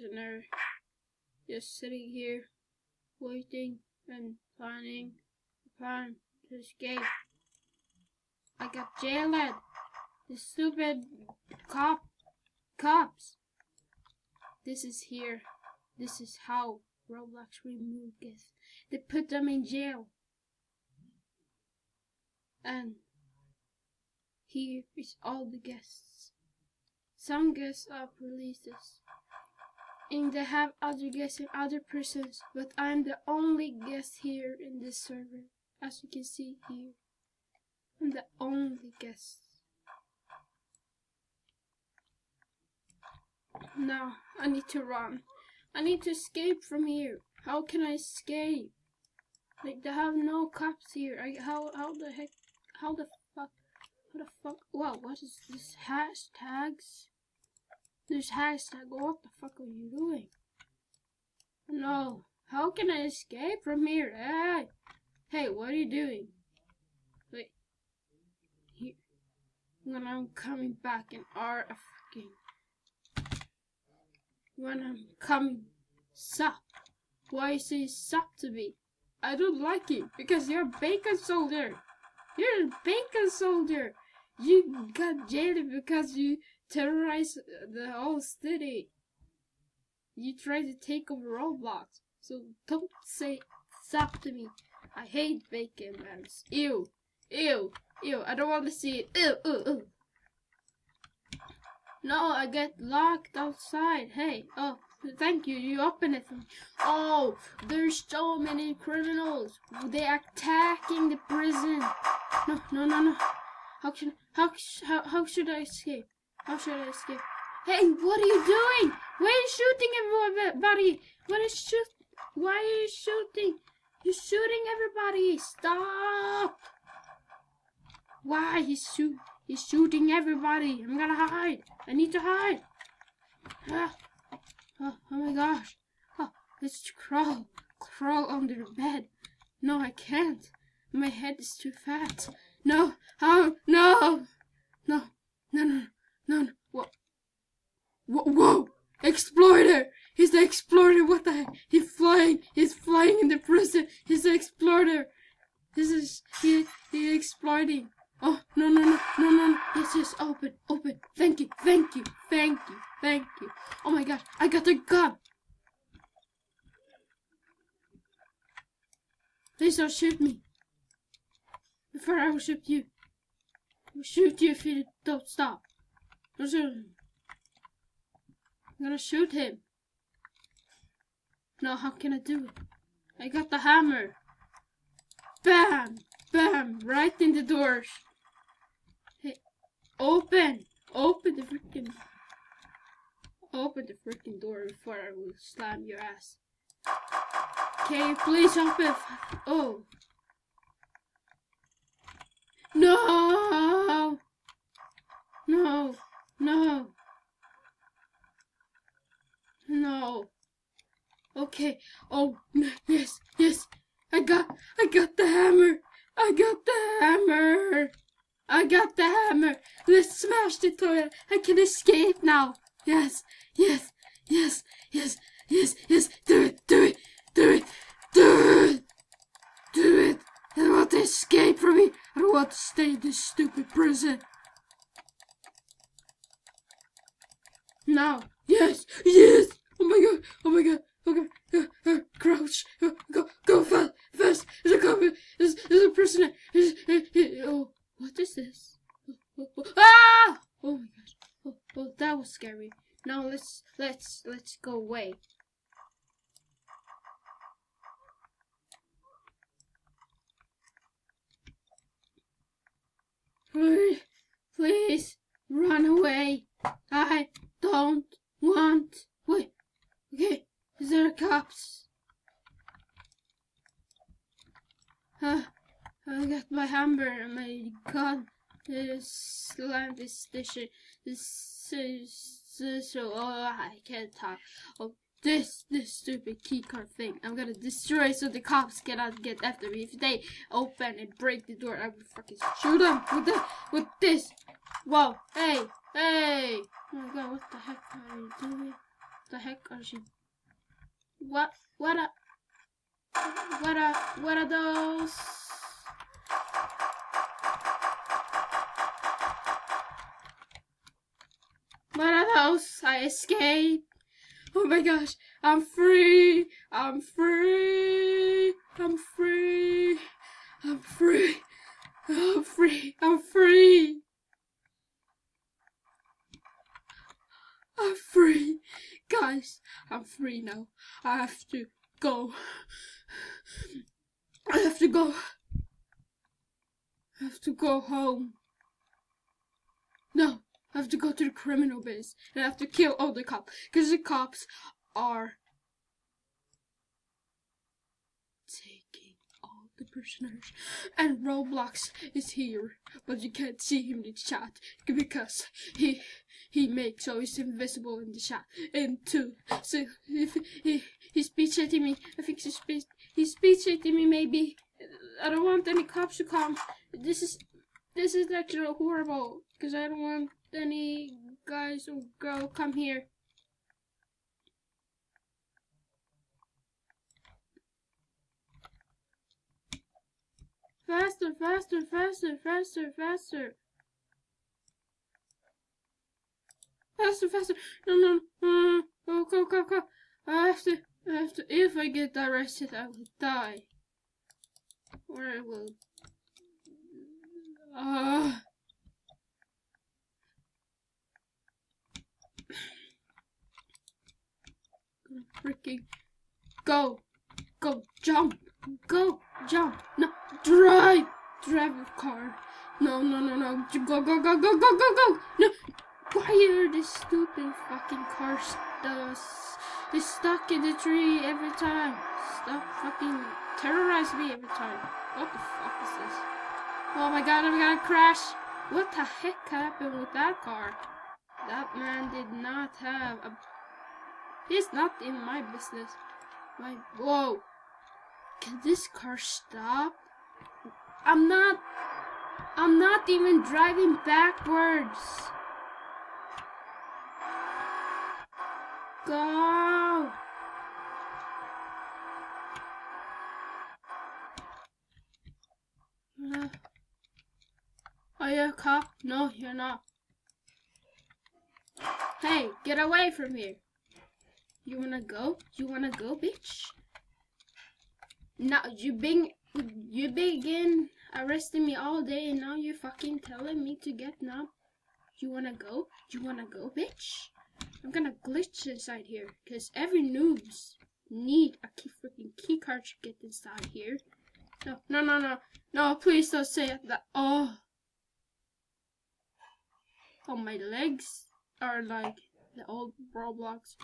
prisoner, just sitting here, waiting and planning a plan to escape. I got jailed. The stupid cops. This is here. This is how Roblox removed guests. They put them in jail. And here is all the guests. Some guests are released. And they have other guests in other prisons, but I'm the only guest here in this server. As you can see here, I'm the only guest. Now I need to run. I need to escape from here. How can I escape? Like, they have no cops here. How the heck? How the fuck? Wow, what is this? Hashtags? There's hashtag. What the fuck are you doing? No. How can I escape from here? Hey, what are you doing? Wait. Here. When I'm coming back in our fucking. When I'm coming. Sup. Why you say sup to me? I don't like it because you're a bacon soldier. You're a bacon soldier. You got jailed because you terrorized the whole city. You tried to take over Roblox. So don't say sup to me. I hate bacon, man. Ew. Ew. Ew. I don't want to see it. Ew. Ew. Ew. No, I get locked outside. Hey. Oh, thank you. You open it for me. Oh, there's so many criminals. They're attacking the prison. No, no, no, no. How should I escape? How should I escape? Hey, what are you doing? Why are you shooting everybody? Why are you shooting? You're shooting everybody. Stop. Why he's shooting everybody? I'm gonna hide. I need to hide. Oh my gosh. Oh, let's crawl under the bed. No, I can't. My head is too fat. No. Oh, no. No. No, no, no, no. Whoa. Whoa. Explorer. He's the explorer. What the heck? He's flying in the prison. He's the explorer. He's exploiting. Oh, no, no, no, no, no. Yes, open. Thank you. Oh my gosh, I got a gun. Please don't shoot me. Before I will shoot you. I will shoot you if you don't stop. Don't shoot him. I'm gonna shoot him. No, how can I do it? I got the hammer. Bam! Bam! Right in the doors. Hey, open the freaking door before I will slam your ass. Okay, please open. Oh. No! No! No! No! Okay. Oh, yes! I got the hammer! I got the hammer! Let's smash the toilet! I can escape now! Yes! Do it! I don't want to escape from me! I don't want to stay in this stupid prison! Now! Yes! Oh my god! Crouch! Go fast! There's a cop! There's a prisoner! Oh, what is this? Ah! Oh my gosh! Oh, that was scary. Now let's go away. Please run away. I don't want. Wait. Okay. Is there cops? I got my hammer and my gun. Slam this station. So I can't talk. Oh, this stupid keycard thing. I'm gonna destroy so the cops cannot get after me. If they open and break the door, I will fucking shoot them with this. Whoa, hey! Oh my god, what the heck are you doing? the heck are she? What are those? What are those? I escaped. Oh my gosh, I'm free. I'm free. I'm free. I'm free. I'm free. I'm free. I'm free. Guys, I'm free now. I have to go. I have to go. I have to go home. No, I have to go to the criminal base. And I have to kill all the cops. Because the cops are taking all the prisoners. And Roblox is here. But you can't see him in the chat. Because he makes so he's invisible in the chat. And two, so if he's speech hitting me, I think he's speech hitting me maybe. I don't want any cops to come. This is actually horrible because I don't want any guys or girl come here. Faster, faster, faster, faster, faster. Faster, faster. No. Go. I have to. If I get arrested, I will die. Or I will. Freaking go, jump, no, drive the car, no, go, no, why are this stupid fucking car is stuck in the tree every time, stop fucking terrorize me every time, what the fuck is this, oh my god, I'm gonna crash, what the heck happened with that car, that man did not have a It's not in my business. Whoa. Can this car stop? I'm not even driving backwards. Go. Are you a cop? No, you're not. Hey, get away from here. You wanna go? You wanna go, bitch? Now you begin arresting me all day, and now you're fucking telling me to get now. You wanna go? You wanna go, bitch? I'm gonna glitch inside here, cause every noobs need a freaking key card to get inside here. No! Please don't say that. Oh, my legs are like the old Roblox.